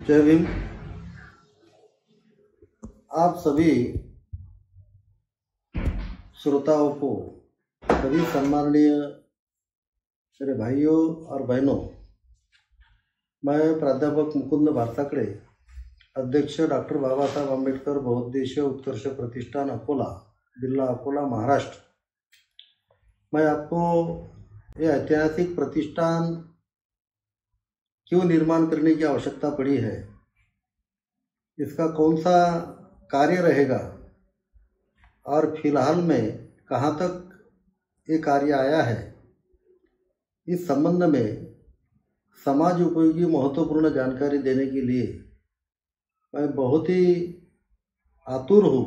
जय भीम। आप सभी श्रोताओं को, सभी सम्माननीय मेरे भाइयों और बहनों, मैं प्राध्यापक मुकुंद भारताकडे, अध्यक्ष डॉक्टर बाबासाहेब आंबेडकर बहुउद्देशीय उत्कर्ष प्रतिष्ठान अकोला, जिला अकोला, महाराष्ट्र। मैं आपको ये ऐतिहासिक प्रतिष्ठान क्यों निर्माण करने की आवश्यकता पड़ी है, इसका कौन सा कार्य रहेगा और फिलहाल में कहाँ तक ये कार्य आया है, इस संबंध में समाज उपयोगी महत्वपूर्ण जानकारी देने के लिए मैं बहुत ही आतुर हूँ।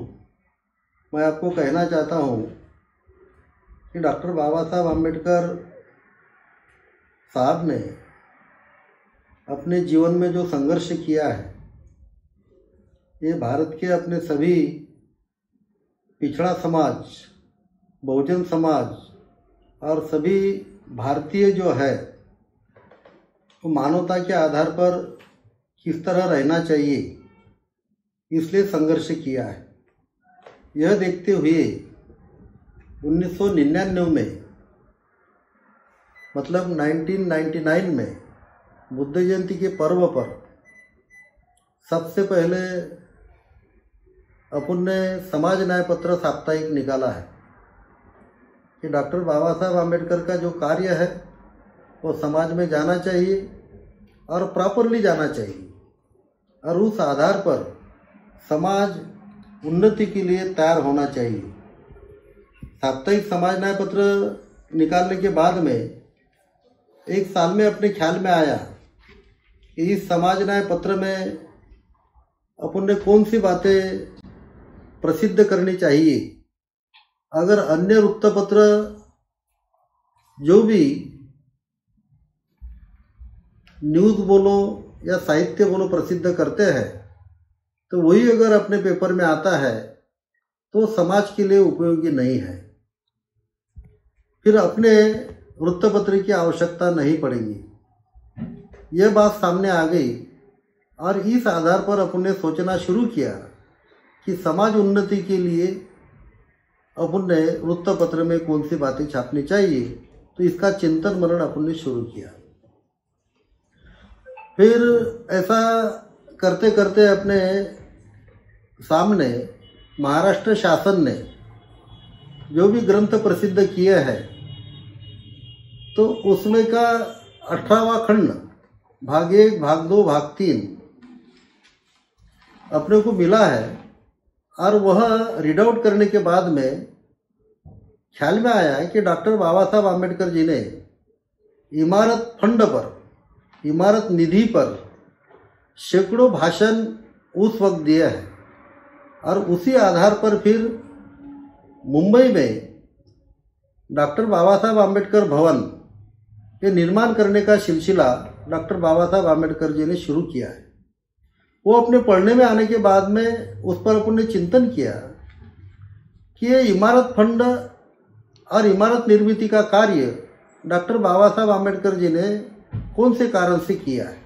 मैं आपको कहना चाहता हूँ कि डॉक्टर बाबा साहब आम्बेडकर साहब ने अपने जीवन में जो संघर्ष किया है, ये भारत के अपने सभी पिछड़ा समाज, बहुजन समाज और सभी भारतीय जो है वो मानवता के आधार पर किस तरह रहना चाहिए, इसलिए संघर्ष किया है। यह देखते हुए 1999 में, मतलब 1999 में बुद्ध जयंती के पर्व पर सबसे पहले अपन ने समाज न्याय पत्र साप्ताहिक निकाला है कि डॉक्टर बाबा साहब आम्बेडकर का जो कार्य है वो समाज में जाना चाहिए और प्रॉपरली जाना चाहिए, और उस आधार पर समाज उन्नति के लिए तैयार होना चाहिए। साप्ताहिक समाज न्याय पत्र निकालने के बाद में एक साल में अपने ख्याल में आया कि इस समाज न्याय पत्र में अपन ने कौन सी बातें प्रसिद्ध करनी चाहिए। अगर अन्य वृत्तपत्र जो भी न्यूज़ बोलो या साहित्य बोलो प्रसिद्ध करते हैं, तो वही अगर अपने पेपर में आता है तो समाज के लिए उपयोगी नहीं है, फिर अपने वृत्तपत्र की आवश्यकता नहीं पड़ेगी। यह बात सामने आ गई और इस आधार पर अपन ने सोचना शुरू किया कि समाज उन्नति के लिए अपन ने वृत्तपत्र में कौन सी बातें छापनी चाहिए, तो इसका चिंतन मनन अपन ने शुरू किया। फिर ऐसा करते करते अपने सामने महाराष्ट्र शासन ने जो भी ग्रंथ प्रसिद्ध किए हैं, तो उसमें का 18वां खंड भाग 1, भाग 2, भाग 3 अपने को मिला है, और वह रीड आउट करने के बाद में ख्याल में आया है कि डॉक्टर बाबा साहब आम्बेडकर जी ने इमारत फंड पर, इमारत निधि पर सैकड़ों भाषण उस वक्त दिए हैं, और उसी आधार पर फिर मुंबई में डॉक्टर बाबा साहब आम्बेडकर भवन के निर्माण करने का सिलसिला डॉक्टर बाबा साहब आम्बेडकर जी ने शुरू किया है। वो अपने पढ़ने में आने के बाद में उस पर अपन ने चिंतन किया कि ये इमारत फंड और इमारत निर्मित का कार्य डॉक्टर बाबा साहब आम्बेडकर जी ने कौन से कारण से किया है।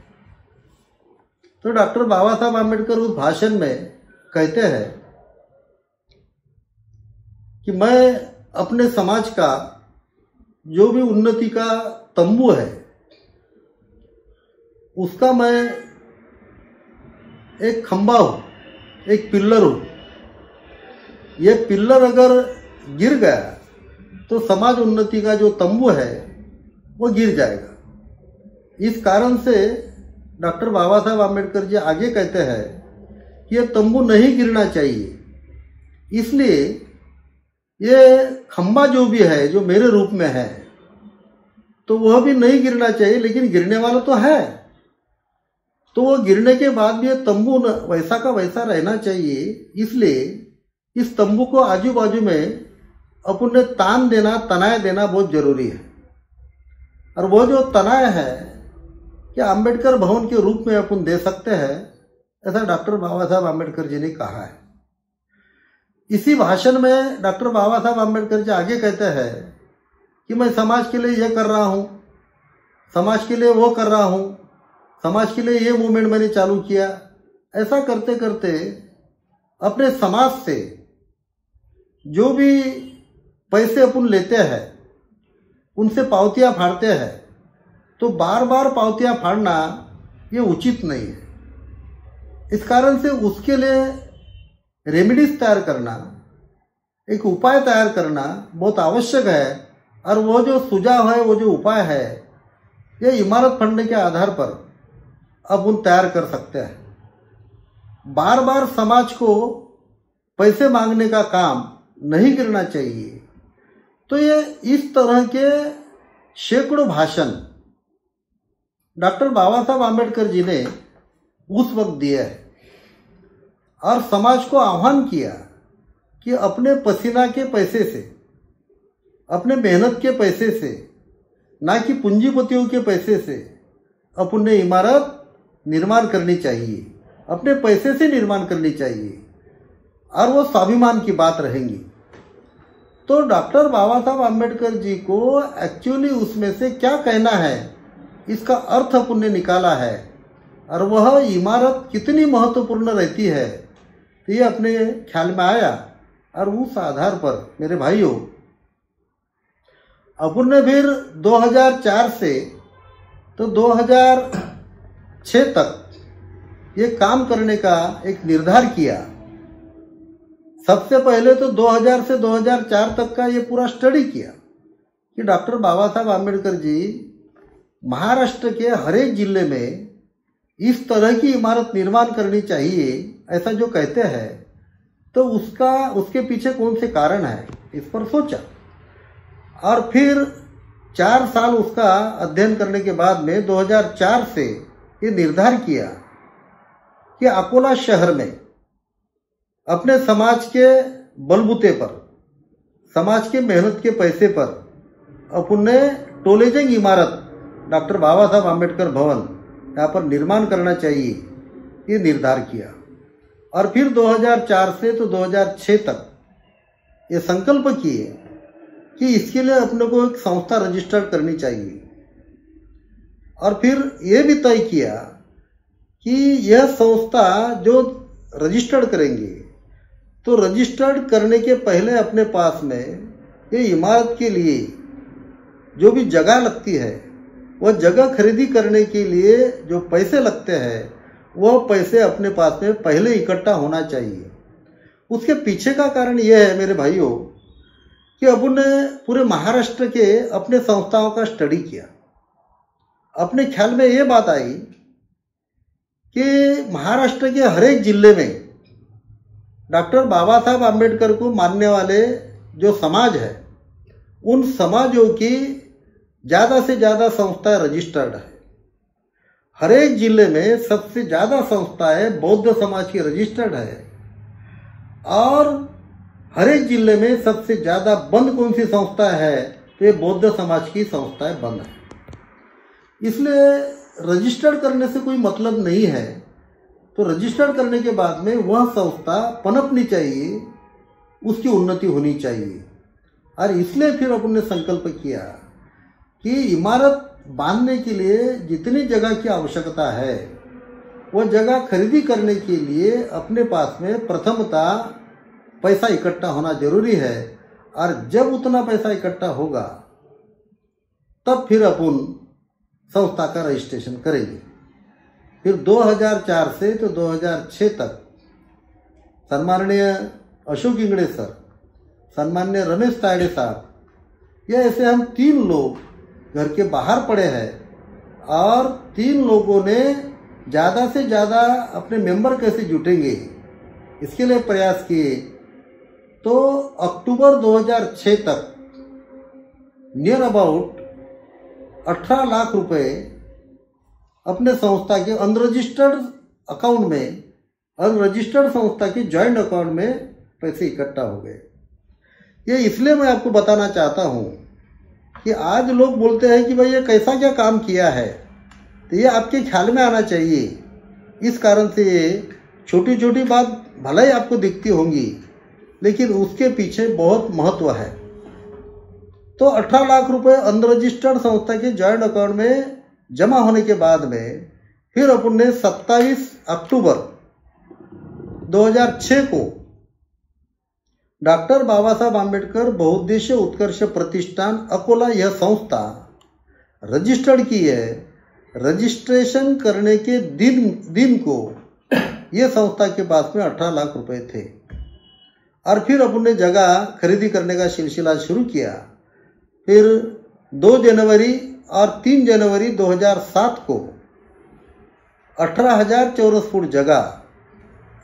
तो डॉक्टर बाबा साहब आम्बेडकर उस भाषण में कहते हैं कि मैं अपने समाज का जो भी उन्नति का तंबू है, उसका मैं एक खंबा हूँ, एक पिल्लर हूँ। ये पिल्लर अगर गिर गया तो समाज उन्नति का जो तंबू है वो गिर जाएगा। इस कारण से डॉक्टर बाबा साहब आम्बेडकर जी आगे कहते हैं कि ये तंबू नहीं गिरना चाहिए, इसलिए ये खंबा जो भी है, जो मेरे रूप में है, तो वह भी नहीं गिरना चाहिए, लेकिन गिरने वाला तो है, तो वो गिरने के बाद भी ये तंबू वैसा का वैसा रहना चाहिए। इसलिए इस तंबू को आजू बाजू में अपन ने तान देना, तनाय देना बहुत जरूरी है। और वो जो तनाय है कि अम्बेडकर भवन के रूप में अपन दे सकते हैं, ऐसा डॉक्टर बाबा साहब आम्बेडकर जी ने कहा है। इसी भाषण में डॉक्टर बाबा साहब आम्बेडकर जी आगे कहते हैं कि मैं समाज के लिए यह कर रहा हूँ, समाज के लिए वो कर रहा हूँ, समाज के लिए ये मूवमेंट मैंने चालू किया। ऐसा करते करते अपने समाज से जो भी पैसे अपन लेते हैं उनसे पावतियां फाड़ते हैं, तो बार बार पावतियां फाड़ना ये उचित नहीं है। इस कारण से उसके लिए रेमेडीज तैयार करना, एक उपाय तैयार करना बहुत आवश्यक है। और वो जो सुझाव है, वो जो उपाय है, ये इमारत फंड के आधार पर अब उन तैयार कर सकते हैं। बार बार समाज को पैसे मांगने का काम नहीं करना चाहिए। तो ये इस तरह के सैकड़ों भाषण डॉक्टर बाबा साहब आम्बेडकर जी ने उस वक्त दिए है और समाज को आह्वान किया कि अपने पसीना के पैसे से, अपने मेहनत के पैसे से, ना कि पूंजीपतियों के पैसे से अपन ने इमारत निर्माण करनी चाहिए, अपने पैसे से निर्माण करनी चाहिए और वो स्वाभिमान की बात रहेंगी। तो डॉक्टर बाबा साहब आम्बेडकर जी को एक्चुअली उसमें से क्या कहना है, इसका अर्थ अपन ने निकाला है और वह इमारत कितनी महत्वपूर्ण रहती है, तो ये अपने ख्याल में आया। और उस आधार पर मेरे भाइयों, अपन ने फिर 2004 से तो 2006 तक ये काम करने का एक निर्धार किया। सबसे पहले तो 2000 से 2004 तक का ये पूरा स्टडी किया कि डॉक्टर बाबा साहब आम्बेडकर जी महाराष्ट्र के हर एक जिले में इस तरह की इमारत निर्माण करनी चाहिए, ऐसा जो कहते हैं, तो उसके पीछे कौन से कारण है, इस पर सोचा। और फिर 4 साल उसका अध्ययन करने के बाद में 2004 से ये निर्धार किया कि अकोला शहर में अपने समाज के बलबूते पर, समाज के मेहनत के पैसे पर अपन ने टोलेजंग इमारत डॉक्टर बाबा साहब आम्बेडकर भवन यहाँ पर निर्माण करना चाहिए, ये निर्धार किया। और फिर 2004 से तो 2006 तक ये संकल्प किए कि इसके लिए अपने को एक संस्था रजिस्टर्ड करनी चाहिए। और फिर ये भी तय किया कि यह संस्था जो रजिस्टर्ड करेंगे, तो रजिस्टर्ड करने के पहले अपने पास में ये इमारत के लिए जो भी जगह लगती है, वह जगह खरीदी करने के लिए जो पैसे लगते हैं, वह पैसे अपने पास में पहले इकट्ठा होना चाहिए। उसके पीछे का कारण यह है मेरे भाइयों कि अपन ने पूरे महाराष्ट्र के अपने संस्थाओं का स्टडी किया। अपने ख्याल में ये बात आई कि महाराष्ट्र के हर एक जिले में डॉक्टर बाबा साहब आम्बेडकर को मानने वाले जो समाज है, उन समाजों की ज़्यादा से ज़्यादा संस्थाएं रजिस्टर्ड है। हर एक जिले में सबसे ज़्यादा संस्थाएं बौद्ध समाज की रजिस्टर्ड है और हर एक जिले में सबसे ज़्यादा बंद कौन सी संस्था है, तो ये बौद्ध समाज की संस्थाएं बंद है। इसलिए रजिस्टर्ड करने से कोई मतलब नहीं है। तो रजिस्टर्ड करने के बाद में वह संस्था पनपनी चाहिए, उसकी उन्नति होनी चाहिए। और इसलिए फिर अपन ने संकल्प किया कि इमारत बांधने के लिए जितनी जगह की आवश्यकता है, वह जगह खरीदी करने के लिए अपने पास में प्रथमतः पैसा इकट्ठा होना जरूरी है। और जब उतना पैसा इकट्ठा होगा तब फिर अपन संस्था का रजिस्ट्रेशन करेंगे। फिर 2004 से तो 2006 तक सम्माननीय अशोक इंगड़े सर, सम्माननीय रमेश तायडे साहब, ये ऐसे हम 3 लोग घर के बाहर पड़े हैं और 3 लोगों ने ज़्यादा से ज़्यादा अपने मेंबर कैसे जुटेंगे, इसके लिए प्रयास किए। तो अक्टूबर 2006 तक नियर अबाउट 18 लाख रुपए अपने संस्था के अनरजिस्टर्ड अकाउंट में, अनरजिस्टर्ड संस्था के जॉइंट अकाउंट में पैसे इकट्ठा हो गए। ये इसलिए मैं आपको बताना चाहता हूँ कि आज लोग बोलते हैं कि भाई ये कैसा क्या काम किया है, तो ये आपके ख्याल में आना चाहिए। इस कारण से ये छोटी छोटी बात भले ही आपको दिखती होंगी, लेकिन उसके पीछे बहुत महत्व है। तो 18 लाख रुपए अनरजिस्टर्ड संस्था के जॉइंट अकाउंट में जमा होने के बाद में फिर अपन ने 27 अक्टूबर 2006 को डॉक्टर बाबा साहब आम्बेडकर बहुउद्देशीय उत्कर्ष प्रतिष्ठान अकोला यह संस्था रजिस्टर्ड की है। रजिस्ट्रेशन करने के दिन को यह संस्था के पास में 18 लाख रुपए थे और फिर अपन ने जगह खरीदी करने का सिलसिला शुरू किया। फिर 2 जनवरी और 3 जनवरी 2007 को 18,000 चौरस फुट जगह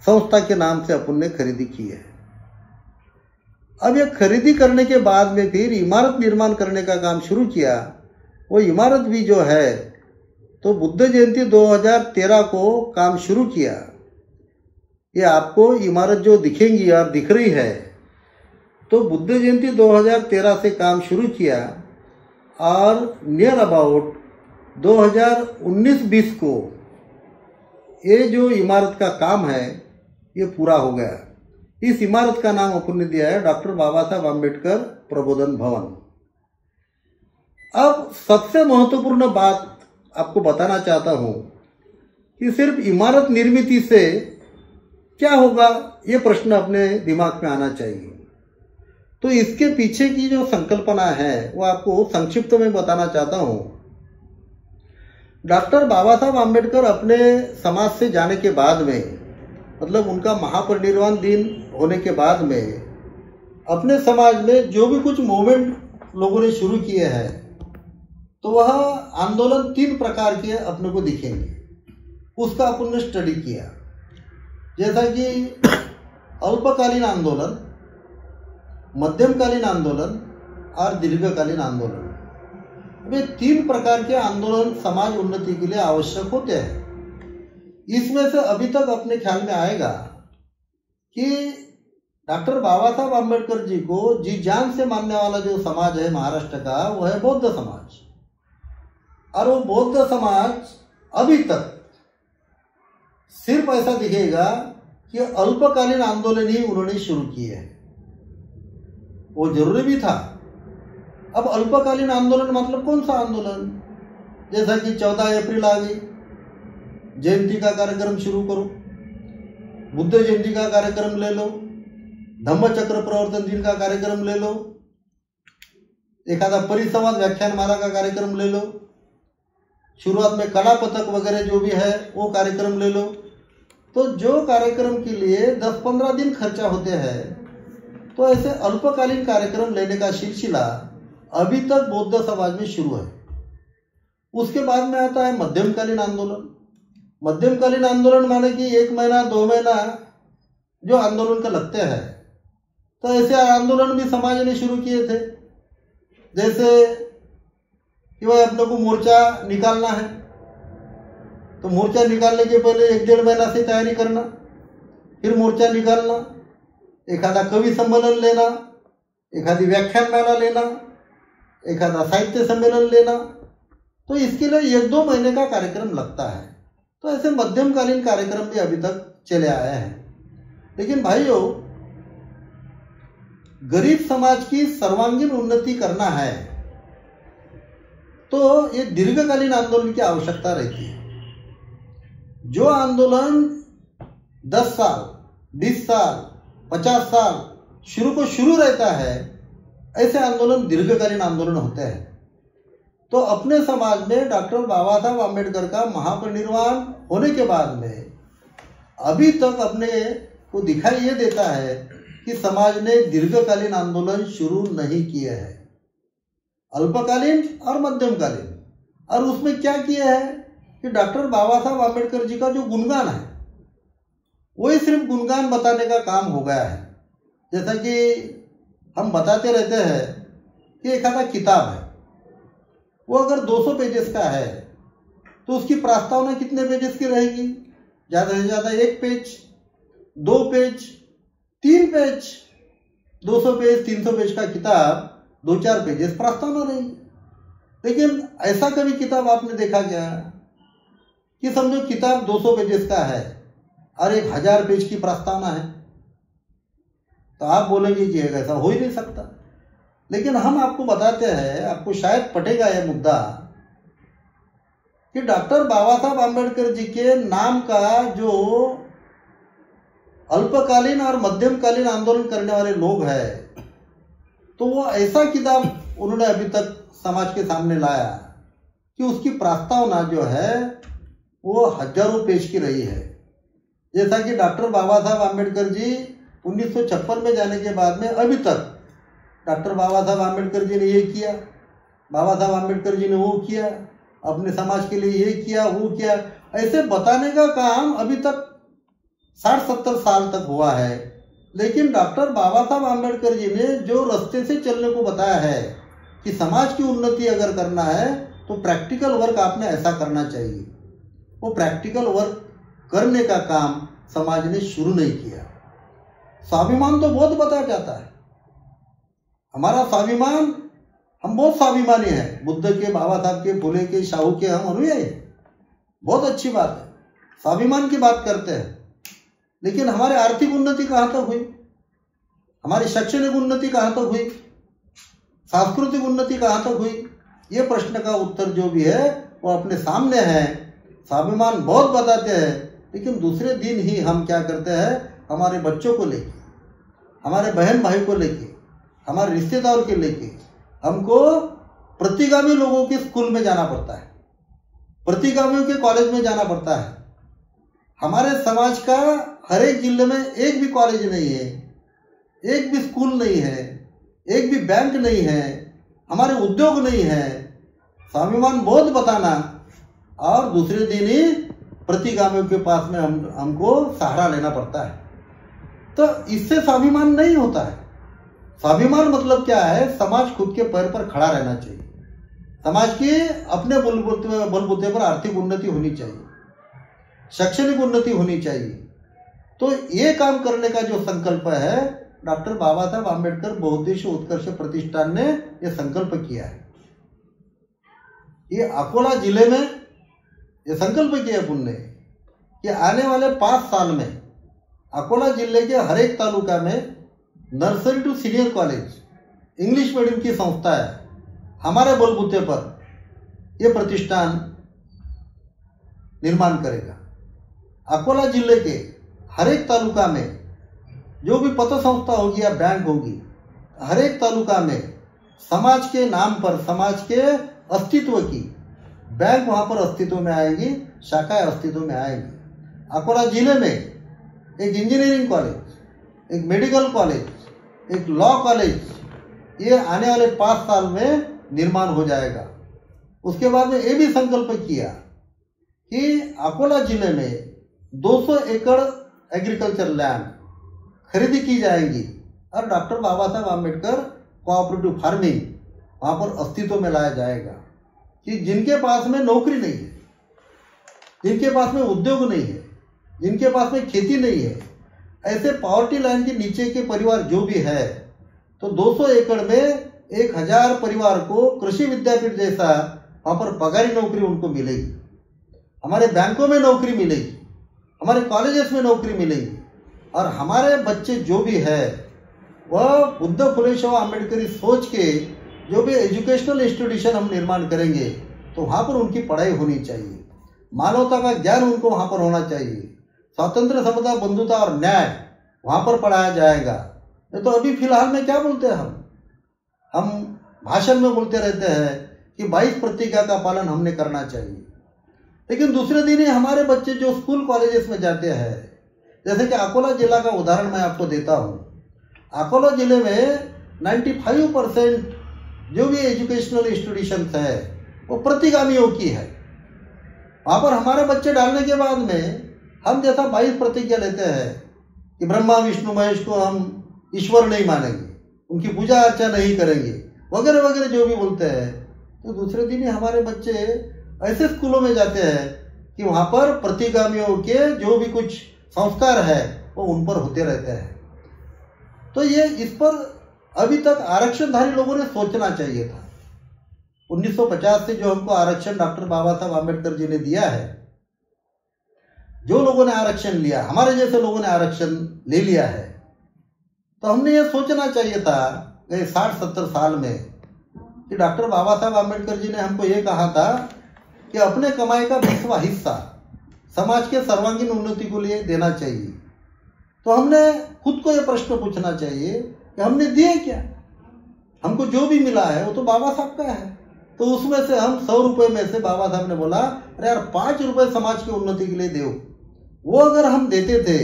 संस्था के नाम से अपन ने खरीदी की है। अब यह खरीदी करने के बाद में फिर इमारत निर्माण करने का काम शुरू किया। वो इमारत भी जो है तो बुद्ध जयंती 2013 को काम शुरू किया। ये आपको इमारत जो दिखेंगी और दिख रही है तो बुद्ध जयंती 2013 से काम शुरू किया और नियर अबाउट 2019-20 को ये जो इमारत का काम है ये पूरा हो गया। इस इमारत का नाम अपन ने दिया है डॉक्टर बाबा साहब आम्बेडकर प्रबोधन भवन। अब सबसे महत्वपूर्ण बात आपको बताना चाहता हूं कि सिर्फ इमारत निर्मित से क्या होगा, ये प्रश्न अपने दिमाग में आना चाहिए। तो इसके पीछे की जो संकल्पना है वो आपको संक्षिप्त में बताना चाहता हूं। डॉक्टर बाबा साहब आम्बेडकर अपने समाज से जाने के बाद में, मतलब उनका महापरिनिर्वाण दिन होने के बाद में, अपने समाज में जो भी कुछ मूवमेंट लोगों ने शुरू किए हैं तो वह आंदोलन 3 प्रकार के अपने को दिखेंगे। उसका अपन ने स्टडी किया, जैसा कि अल्पकालीन आंदोलन, मध्यमकालीन आंदोलन और दीर्घकालीन आंदोलन। वे 3 प्रकार के आंदोलन समाज उन्नति के लिए आवश्यक होते हैं। इसमें से अभी तक अपने ख्याल में आएगा कि डॉक्टर बाबा साहब आम्बेडकर जी को जी जान से मानने वाला जो समाज है महाराष्ट्र का, वो है बौद्ध समाज। और वो बौद्ध समाज अभी तक सिर्फ ऐसा दिखेगा कि अल्पकालीन आंदोलन ही उन्होंने शुरू किए हैं। वो जरूरी भी था। अब अल्पकालीन आंदोलन मतलब कौन सा आंदोलन? जैसा कि 14 अप्रैल आ गई, जयंती का कार्यक्रम शुरू करो, बुद्ध जयंती का कार्यक्रम ले लो, धम्मचक्र प्रवर्तन दिन का कार्यक्रम ले लो, एखादा परिसंवाद व्याख्यानमाला का कार्यक्रम ले लो, शुरुआत में कला पथक वगैरह जो भी है वो कार्यक्रम ले लो। तो जो कार्यक्रम के लिए 10-15 दिन खर्चा होते हैं, तो ऐसे अल्पकालीन कार्यक्रम लेने का सिलसिला अभी तक बौद्ध समाज में शुरू है। उसके बाद में आता है मध्यमकालीन आंदोलन। मध्यमकालीन आंदोलन माने कि 1 महीना 2 महीना जो आंदोलन का लगते हैं, तो ऐसे आंदोलन भी समाज ने शुरू किए थे। जैसे कि भाई अपने को मोर्चा निकालना है, तो मोर्चा निकालने के पहले 1-1.5 महीना से तैयारी करना, फिर मोर्चा निकालना, एखादा कवि सम्मेलन लेना, एखादी व्याख्यानमाला लेना, एखादा साहित्य सम्मेलन लेना। तो इसके लिए 1-2 महीने का कार्यक्रम लगता है। तो ऐसे मध्यमकालीन कार्यक्रम भी अभी तक चले आए हैं। लेकिन भाइयों, गरीब समाज की सर्वांगीण उन्नति करना है तो ये दीर्घकालीन आंदोलन की आवश्यकता रहती है। जो आंदोलन 10 साल, 20 साल, 50 साल शुरू रहता है, ऐसे आंदोलन दीर्घकालीन आंदोलन होते हैं। तो अपने समाज में डॉक्टर बाबा साहब आम्बेडकर का महापरिनिर्वाण होने के बाद में अभी तक अपने को दिखाई ये देता है कि समाज ने दीर्घकालीन आंदोलन शुरू नहीं किए हैं, अल्पकालीन और मध्यमकालीन। और उसमें क्या किए हैं कि डॉक्टर बाबा साहब आम्बेडकर जी का जो गुणगान है वही सिर्फ गुणगान बताने का काम हो गया है। जैसा कि हम बताते रहते हैं कि एक आधा किताब है, वो अगर 200 पेजेस का है तो उसकी प्रस्तावना कितने पेजेस की रहेगी? ज़्यादा से ज़्यादा 1 page, 2 page, 3 page. 200 page, 300 page का किताब 2-4 पेजेस प्रस्तावना रहेगी। लेकिन ऐसा कभी किताब आपने देखा क्या कि समझो किताब 200 पेजेस का है और 1000 पेज की प्रस्तावना है? तो आप बोलेंगे कि ऐसा हो ही नहीं सकता। लेकिन हम आपको बताते हैं, आपको शायद पटेगा यह मुद्दा, कि डॉक्टर बाबा साहब आम्बेडकर जी के नाम का जो अल्पकालीन और मध्यमकालीन आंदोलन करने वाले लोग हैं, तो वो ऐसा किताब उन्होंने अभी तक समाज के सामने लाया कि उसकी प्रस्तावना जो है वो हजारों पेज की रही है। जैसा कि डॉक्टर बाबा साहब आम्बेडकर जी 1956 में जाने के बाद में अभी तक डॉक्टर बाबा साहब आम्बेडकर जी ने ये किया, बाबा साहब आम्बेडकर जी ने वो किया, अपने समाज के लिए ये किया वो किया, ऐसे बताने का काम अभी तक 60-70 साल तक हुआ है। लेकिन डॉक्टर बाबा साहब आम्बेडकर जी ने जो रास्ते से चलने को बताया है कि समाज की उन्नति अगर करना है तो प्रैक्टिकल वर्क आपने ऐसा करना चाहिए, वो प्रैक्टिकल वर्क करने का काम समाज ने शुरू नहीं किया। स्वाभिमान तो बहुत बताया जाता है, हमारा स्वाभिमान, हम बहुत स्वाभिमानी हैं, बुद्ध के, बाबा साहब के, फुले के, शाहू के हम अनुयायी हैं, बहुत अच्छी बात है, स्वाभिमान की बात करते हैं। लेकिन हमारी आर्थिक उन्नति कहाँ तक हुई, हमारी शैक्षणिक उन्नति कहाँ तक हुई, सांस्कृतिक उन्नति कहाँ तक हुई? ये प्रश्न का उत्तर जो भी है वो अपने सामने है। स्वाभिमान बहुत बताते हैं, लेकिन दूसरे दिन ही हम क्या करते हैं, हमारे बच्चों को लेके, हमारे बहन भाई को लेके, हमारे रिश्तेदारों के लेके हमको प्रतिगामी लोगों के स्कूल में जाना पड़ता है, प्रतिगामियों के कॉलेज में जाना पड़ता है। हमारे समाज का हर एक जिले में एक भी कॉलेज नहीं है, एक भी स्कूल नहीं है, एक भी बैंक नहीं है, हमारे उद्योग नहीं है। स्वाभिमान बहुत बताना और दूसरे दिन ही प्रतिगामियों के पास में हमको सहारा लेना पड़ता है, तो इससे स्वाभिमान नहीं होता है। स्वाभिमान मतलब क्या है, समाज खुद के पैर पर खड़ा रहना चाहिए, समाज के अपने बलबूते पर आर्थिक उन्नति होनी चाहिए, शैक्षणिक उन्नति होनी चाहिए। तो ये काम करने का जो संकल्प है, डॉक्टर बाबा साहब आम्बेडकर बहुउद्देशीय उत्कर्ष प्रतिष्ठान ने यह संकल्प किया है। ये अकोला जिले में ये संकल्प किया पुण्य कि आने वाले 5 साल में अकोला जिले के हर एक तालुका में nursery to senior college English medium की संस्था है, हमारे बलबूते पर यह प्रतिष्ठान निर्माण करेगा। अकोला जिले के हर एक तालुका में जो भी पत्र संस्था होगी या बैंक होगी, हर एक तालुका में समाज के नाम पर, समाज के अस्तित्व की बैंक वहां पर अस्तित्व में आएगी, शाखाएं अस्तित्व में आएगी। अकोला जिले में एक इंजीनियरिंग कॉलेज, एक मेडिकल कॉलेज, एक लॉ कॉलेज, ये आने वाले 5 साल में निर्माण हो जाएगा। उसके बाद में ये भी संकल्प किया कि अकोला जिले में 200 एकड़ एग्रीकल्चर लैंड खरीदी की जाएगी और डॉक्टर बाबा साहब आम्बेडकर कोऑपरेटिव फार्मिंग वहाँ पर अस्तित्व में लाया जाएगा कि जिनके पास में नौकरी नहीं है, जिनके पास में उद्योग नहीं है, जिनके पास में खेती नहीं है, ऐसे पॉवर्टी लाइन के नीचे के परिवार जो भी है, तो 200 एकड़ में 1000 परिवार को कृषि विद्यापीठ जैसा वहाँ पर पगारी नौकरी उनको मिलेगी, हमारे बैंकों में नौकरी मिलेगी, हमारे कॉलेजेस में नौकरी मिलेगी और हमारे बच्चे जो भी है वह बुद्ध फुले शाहू आम्बेडकरी सोच के जो भी एजुकेशनल इंस्टीट्यूशन हम निर्माण करेंगे तो वहाँ पर उनकी पढ़ाई होनी चाहिए, मानवता का ज्ञान उनको वहाँ पर होना चाहिए, स्वतंत्र, समता, बंधुता और न्याय वहाँ पर पढ़ाया जाएगा। ये तो अभी फिलहाल में क्या बोलते हैं, हम भाषण में बोलते रहते हैं कि 22 प्रतिज्ञा का पालन हमने करना चाहिए, लेकिन दूसरे दिन ही हमारे बच्चे जो स्कूल कॉलेजेस में जाते हैं, जैसे कि अकोला जिला का उदाहरण मैं आपको देता हूँ। अकोला जिले में 95% जो भी एजुकेशनल इंस्टीट्यूशंस है वो प्रतिगामियों की है। वहाँ पर हमारे बच्चे डालने के बाद में हम जैसा 22 प्रतिज्ञा लेते हैं कि ब्रह्मा विष्णु महेश को हम ईश्वर नहीं मानेंगे, उनकी पूजा अर्चा नहीं करेंगे, वगैरह वगैरह जो भी बोलते हैं, तो दूसरे दिन ही हमारे बच्चे ऐसे स्कूलों में जाते हैं कि वहाँ पर प्रतिगामियों के जो भी कुछ संस्कार है वो उन पर होते रहते हैं। तो ये इस पर अभी तक आरक्षणधारी लोगों ने सोचना चाहिए था। 1950 से जो हमको आरक्षण डॉक्टर बाबा साहब आम्बेडकर जी ने दिया है, जो लोगों ने आरक्षण लिया, हमारे जैसे लोगों ने आरक्षण ले लिया है, तो हमने ये सोचना चाहिए था गए 60-70 साल में कि डॉक्टर बाबा साहब आम्बेडकर जी ने हमको ये कहा था कि अपने कमाई का 20वां हिस्सा समाज के सर्वांगीण उन्नति को लिए देना चाहिए। तो हमने खुद को यह प्रश्न पूछना चाहिए कि हमने दिए क्या? हमको जो भी मिला है वो तो बाबा साहब का है। तो उसमें से हम 100 रुपये में से बाबा साहब ने बोला अरे यार 5 रुपये समाज की उन्नति के लिए दो। वो अगर हम देते थे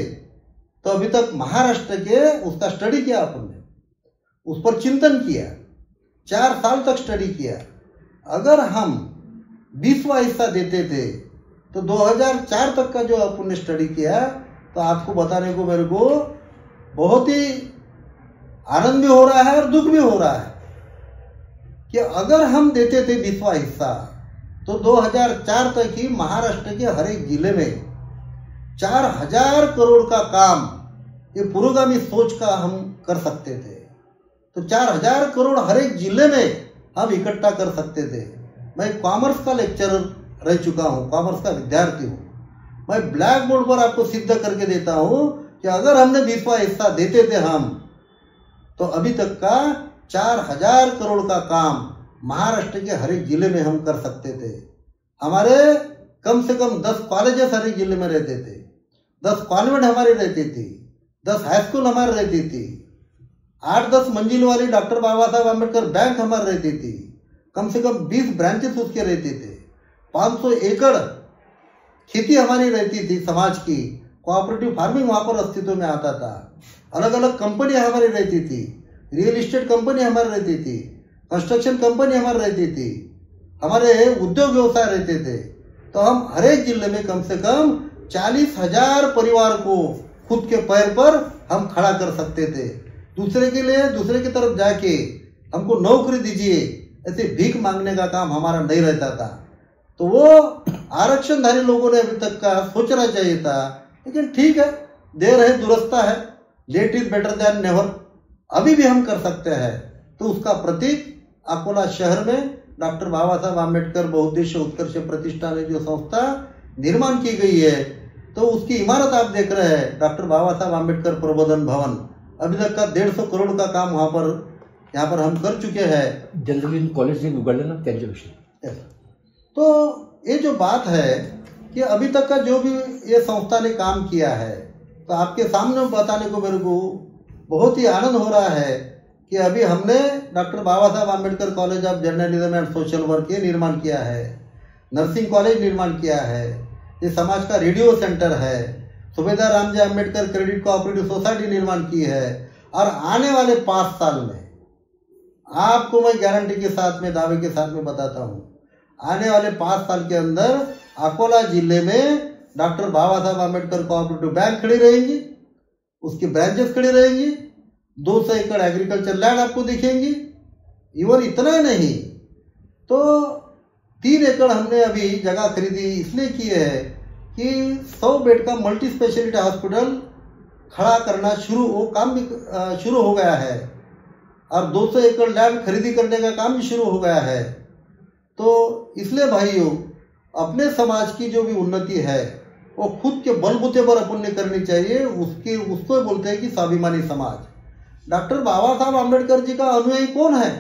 तो अभी तक महाराष्ट्र के उसका स्टडी किया, अपन ने उस पर चिंतन किया, 4 साल तक स्टडी किया। अगर हम 20वां हिस्सा देते थे तो 2004 तक का जो अपन ने स्टडी किया, तो आपको बताने को मेरे को बहुत ही आनंद भी हो रहा है और दुख भी हो रहा है कि अगर हम देते थे 20वां हिस्सा तो 2004 तक ही महाराष्ट्र के हर एक जिले में 4000 करोड़ का काम ये पुरोगामी सोच का हम कर सकते थे। तो 4000 करोड़ हर एक जिले में हम इकट्ठा कर सकते थे। मैं कॉमर्स का लेक्चरर रह चुका हूँ, कॉमर्स का विद्यार्थी हूँ। मैं ब्लैक बोर्ड पर आपको सिद्ध करके देता हूँ कि अगर हमने 20वां हिस्सा देते थे हम, तो अभी तक का 4000 करोड़ का काम महाराष्ट्र के हर एक जिले में हम कर सकते थे। हमारे कम से कम 10 कॉलेजेस हर एक जिले में रहते थे, 10 कॉन्वेंट हमारी रहती थी, 10 हाई स्कूल हमारी रहती थी, 8-10 मंजिल वाली डॉक्टर बाबा साहब आम्बेडकर बैंक हमारी रहती थी, कम से कम 20 ब्रांचेस उसके रहते थे, 500 एकड़ खेती हमारी रहती थी समाज की, कोऑपरेटिव फार्मिंग वहाँ पर अस्तित्व में आता था, अलग अलग कंपनी हमारी रहती थी, रियल इस्टेट कंपनी हमारी रहती थी, कंस्ट्रक्शन कंपनी हमारी रहती थी, हमारे उद्योग व्यवसाय रहते थे। तो हम हर एक जिले में कम से कम 40,000 परिवार को खुद के पैर पर हम खड़ा कर सकते थे। दूसरे के लिए दूसरे की तरफ जाके हमको नौकरी दीजिए ऐसे भीख मांगने का काम हमारा नहीं रहता था। तो वो आरक्षणधारी लोगों ने अभी तक का सोचना चाहिए था, लेकिन ठीक है, देर है दुरुस्त है, late is better than never. अभी भी हम कर सकते हैं। तो उसका प्रतीक अकोला शहर में डॉक्टर बाबा साहब आम्बेडकर बहुउद्देश्य उत्कर्ष प्रतिष्ठान जो संस्था निर्माण की गई है, तो उसकी इमारत आप देख रहे हैं, डॉक्टर बाबा साहब आम्बेडकर प्रबोधन भवन। अभी तक का 150 करोड़ का काम वहाँ पर यहाँ पर हम कर चुके हैं। जनरल कॉलेज उघडलं ना त्यांच्याविषयी। तो ये जो बात है कि अभी तक का जो भी ये संस्था ने काम किया है, तो आपके सामने बताने को मेरे को बहुत ही आनंद हो रहा है कि अभी हमने doctor Baba Saheb Ambedkar college of journalism and social work ये निर्माण किया है, नर्सिंग कॉलेज निर्माण किया है, ये समाज का रेडियो सेंटर है, सुबेदार Ramji Ambedkar credit cooperative society निर्माण की है। और आने वाले 5 साल में आपको मैं गारंटी के साथ में, दावे के साथ में बताता हूँ, आने वाले 5 साल के अंदर अकोला जिले में डॉक्टर बाबा साहब आम्बेडकर कोऑपरेटिव बैंक खड़ी रहेंगी, उसकी ब्रांचेस खड़ी रहेंगी, 200 एकड़ एग्रीकल्चर लैंड आपको दिखेंगी। इवन इतना ही नहीं तो 3 एकड़ हमने अभी जगह खरीदी इसलिए की है कि 100 बेड का मल्टी स्पेशलिटी हॉस्पिटल खड़ा करना वो काम भी शुरू हो गया है, और 200 एकड़ लैंड खरीदी करने का काम भी शुरू हो गया है। तो इसलिए भाइयों, अपने समाज की जो भी उन्नति है वो खुद के बलबूते पर अपन ने करनी चाहिए। उसको बोलते हैं कि स्वाभिमानी समाज। डॉक्टर बाबा साहब आम्बेडकर जी का अनुयायी कौन है,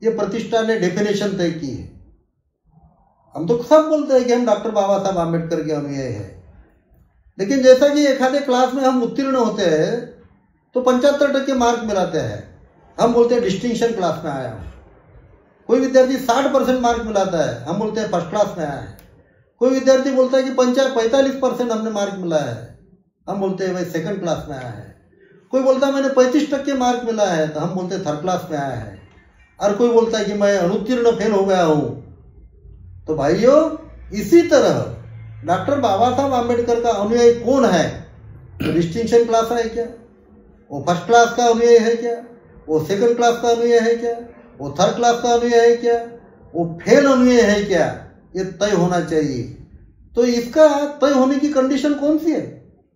ये प्रतिष्ठान ने डेफिनेशन तय की है। हम तो सब बोलते हैं कि हम डॉक्टर बाबा साहब आम्बेडकर के अनुयायी हैं, लेकिन जैसा कि एक आधे क्लास में हम उत्तीर्ण होते हैं तो 75% मार्क मिलाते हैं, हम बोलते हैं डिस्टिंक्शन क्लास में आया हूँ। कोई विद्यार्थी 60% मार्क मिलाता है, हम बोलते हैं फर्स्ट क्लास में आया है। कोई विद्यार्थी बोलता है कि 45% हमने मार्क मिला है, हम बोलते हैं भाई सेकंड क्लास में आया है। कोई बोलता है मैंने 35% मार्क मिला है, तो हम बोलते हैं थर्ड क्लास में आया है। और कोई बोलता है कि मैं अनुत्तीर्ण फेल हो गया हूँ। तो भाइयों, इसी तरह डॉक्टर बाबा साहब आम्बेडकर का अनुयायी कौन है? तो डिस्टिंक्शन क्लास है क्या? वो फर्स्ट क्लास का अनुयायी है क्या? वो सेकंड क्लास का अनुयायी है क्या? वो थर्ड क्लास का अनुयायी है क्या? वो फेल अनुयायी है क्या? ये तय होना चाहिए। तो इसका तय होने की कंडीशन कौन सी है?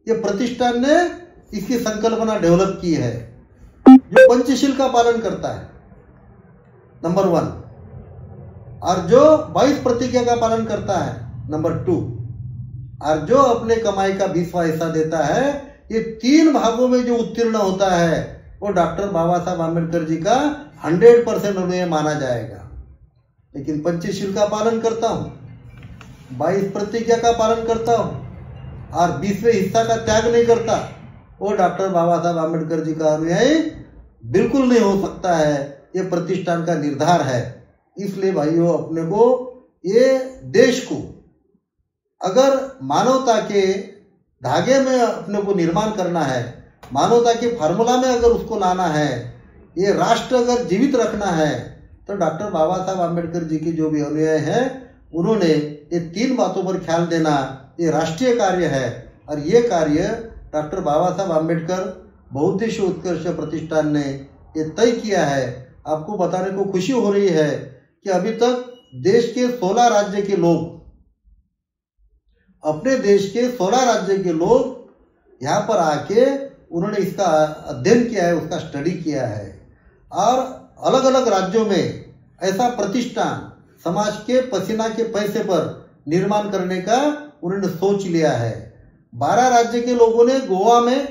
ये प्रतिष्ठान ने इसकी संकल्पना डेवलप की है, जो पंचशील का पालन करता है, नंबर 1, और जो 22 प्रतिज्ञा का पालन करता है, नंबर 2, और जो अपने कमाई का 20वां हिस्सा देता है। ये 3 भागों में जो उत्तीर्ण होता है वो डॉक्टर बाबा साहब आम्बेडकर जी का 100% अनुयायी माना जाएगा। लेकिन पंचशील का पालन करता हूं, 22 प्रतिज्ञा का पालन करता हूँ और 20वें हिस्सा का त्याग नहीं करता, वो डॉक्टर बाबा साहब आम्बेडकर जी का अनुयायी बिल्कुल नहीं हो सकता है। ये प्रतिष्ठान का निर्धार है। इसलिए भाइयों, अपने को ये देश को अगर मानवता के धागे में अपने को निर्माण करना है, मानवता के फार्मूला में अगर उसको लाना है, ये राष्ट्र अगर जीवित रखना है, तो डॉक्टर बाबा साहब आम्बेडकर जी के जो भी अनुयायी हैं उन्होंने ये 3 बातों पर ख्याल देना, ये राष्ट्रीय कार्य है। और ये कार्य डॉक्टर बाबा साहब आम्बेडकर बहुउद्देशीय उत्कर्ष प्रतिष्ठान ने ये तय किया है। आपको बताने को खुशी हो रही है कि अभी तक देश के 16 राज्य के लोग, अपने देश के 16 राज्य के लोग यहाँ पर आके उन्होंने इसका अध्ययन किया है, उसका स्टडी किया है। और अलग अलग राज्यों में ऐसा प्रतिष्ठान समाज के पसीना के पैसे पर निर्माण करने का उन्होंने सोच लिया है। 12 राज्य के लोगों ने गोवा में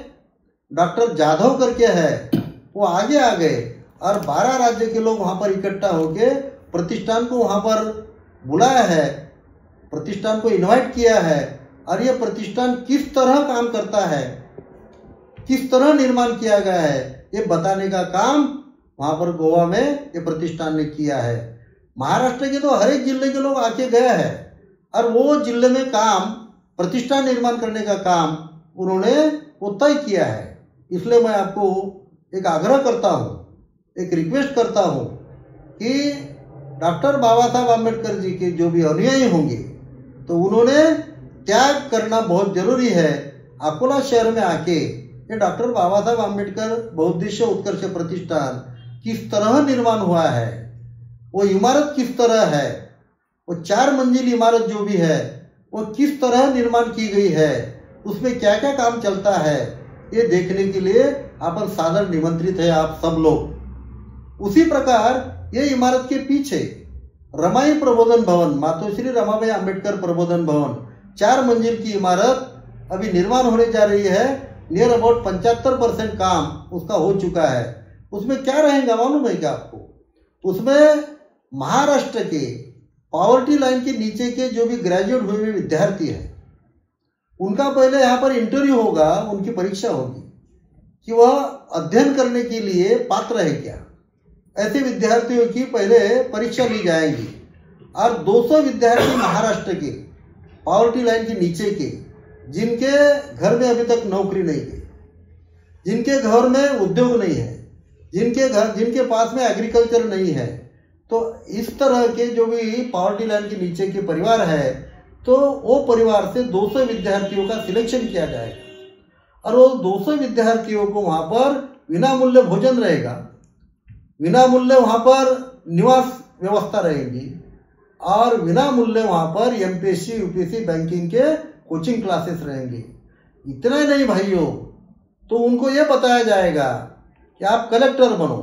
डॉक्टर जाधव करके है, वो आगे आ गए और 12 राज्य के लोग वहां पर इकट्ठा होके प्रतिष्ठान को वहां पर बुलाया है, प्रतिष्ठान को इनवाइट किया है। और ये प्रतिष्ठान किस तरह काम करता है, किस तरह निर्माण किया गया है, ये बताने का काम वहां पर गोवा में ये प्रतिष्ठान ने किया है। महाराष्ट्र के तो हर एक जिले के लोग आके गए हैं और वो जिले में काम, प्रतिष्ठान निर्माण करने का काम उन्होंने वो तय किया है। इसलिए मैं आपको एक आग्रह करता हूँ, एक रिक्वेस्ट करता हूँ कि डॉक्टर बाबा साहब आम्बेडकर जी के जो भी अनुयायी होंगे तो उन्होंने त्याग करना बहुत जरूरी है। अकोला शहर में आके ये डॉक्टर बाबा साहब आम्बेडकर बहुउद्देशीय उत्कर्ष प्रतिष्ठान किस तरह निर्माण हुआ है, वो इमारत किस तरह है, वो 4 मंजिल इमारत जो भी है वो किस तरह निर्माण की गई है, उसमें क्या क्या काम चलता है, ये देखने के लिए आप सादर निमंत्रित है आप सब लोग। उसी प्रकार ये इमारत के पीछे रमाई प्रबोधन भवन, मातोश्री रमाबाई आम्बेडकर प्रबोधन भवन, 4 मंजिल की इमारत अभी निर्माण होने जा रही है। नियर अबाउट 75% काम उसका हो चुका है। उसमें क्या रहेगा मालूम है क्या आपको? उसमें महाराष्ट्र के पॉवर्टी लाइन के नीचे के जो भी ग्रेजुएट हुए हुए विद्यार्थी हैं उनका पहले यहाँ पर इंटरव्यू होगा, उनकी परीक्षा होगी कि वह अध्ययन करने के लिए पात्र है क्या। ऐसे विद्यार्थियों की पहले परीक्षा ली जाएगी और 200 विद्यार्थी महाराष्ट्र के पॉवर्टी लाइन के नीचे के, जिनके घर में अभी तक नौकरी नहीं है, जिनके घर में उद्योग नहीं है, जिनके पास में एग्रीकल्चर नहीं है, तो इस तरह के जो भी पॉवर्टी लाइन के नीचे के परिवार है, तो वो परिवार से 200 विद्यार्थियों का सिलेक्शन किया जाएगा और वो 200 विद्यार्थियों को वहां पर विनामूल्य भोजन रहेगा, विनामूल्य वहां पर निवास व्यवस्था रहेगी और विनामूल्य वहां पर एमपीएससी यूपीएससी बैंकिंग के कोचिंग क्लासेस रहेंगे। इतना ही नहीं भाइयों, तो उनको यह बताया जाएगा कि आप कलेक्टर बनो,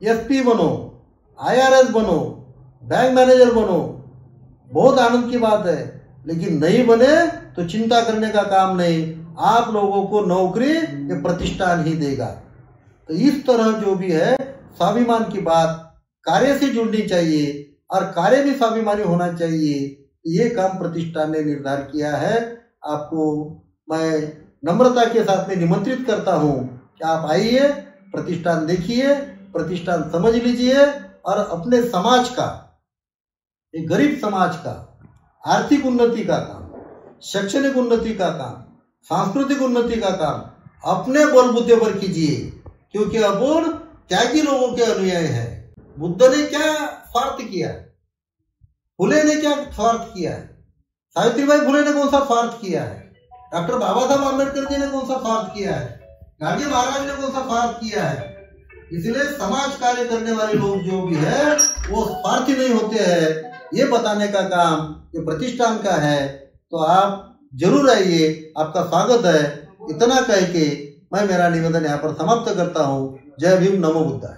एसपी बनो, आईआरएस बनो, बैंक मैनेजर बनो, बहुत आनंद की बात है, लेकिन नहीं बने तो चिंता करने का काम नहीं, आप लोगों को नौकरी ये प्रतिष्ठान ही देगा। तो इस तरह जो भी है स्वाभिमान की बात कार्य से जुड़नी चाहिए और कार्य भी स्वाभिमानी होना चाहिए। ये काम प्रतिष्ठान ने निर्धार किया है। आपको मैं नम्रता के साथ में निमंत्रित करता हूँ कि आप आइए, प्रतिष्ठान देखिए, प्रतिष्ठान समझ लीजिए और अपने समाज का, एक गरीब समाज का आर्थिक उन्नति का काम, शैक्षणिक उन्नति का काम, सांस्कृतिक उन्नति का काम अपने बलबूते पर कीजिए, क्योंकि अपूर्ण त्यागी लोगों के अनुयायी है। बुद्ध ने क्या स्वार्थ किया, फुले ने क्या स्वार्थ किया है, सावित्रीबाई फुले ने कौन सा स्वार्थ किया है, डॉक्टर बाबा साहब आम्बेडकर जी ने कौन सा स्वार्थ किया है, गांधी महाराज ने कौन सा स्वार्थ किया है। इसलिए समाज कार्य करने वाले लोग जो भी है वो स्वार्थी नहीं होते हैं, ये बताने का काम ये प्रतिष्ठान का है। तो आप जरूर आइए, आपका स्वागत है। इतना कह के मैं मेरा निवेदन यहाँ पर समाप्त करता हूँ। जय भीम, नमो बुद्धाय।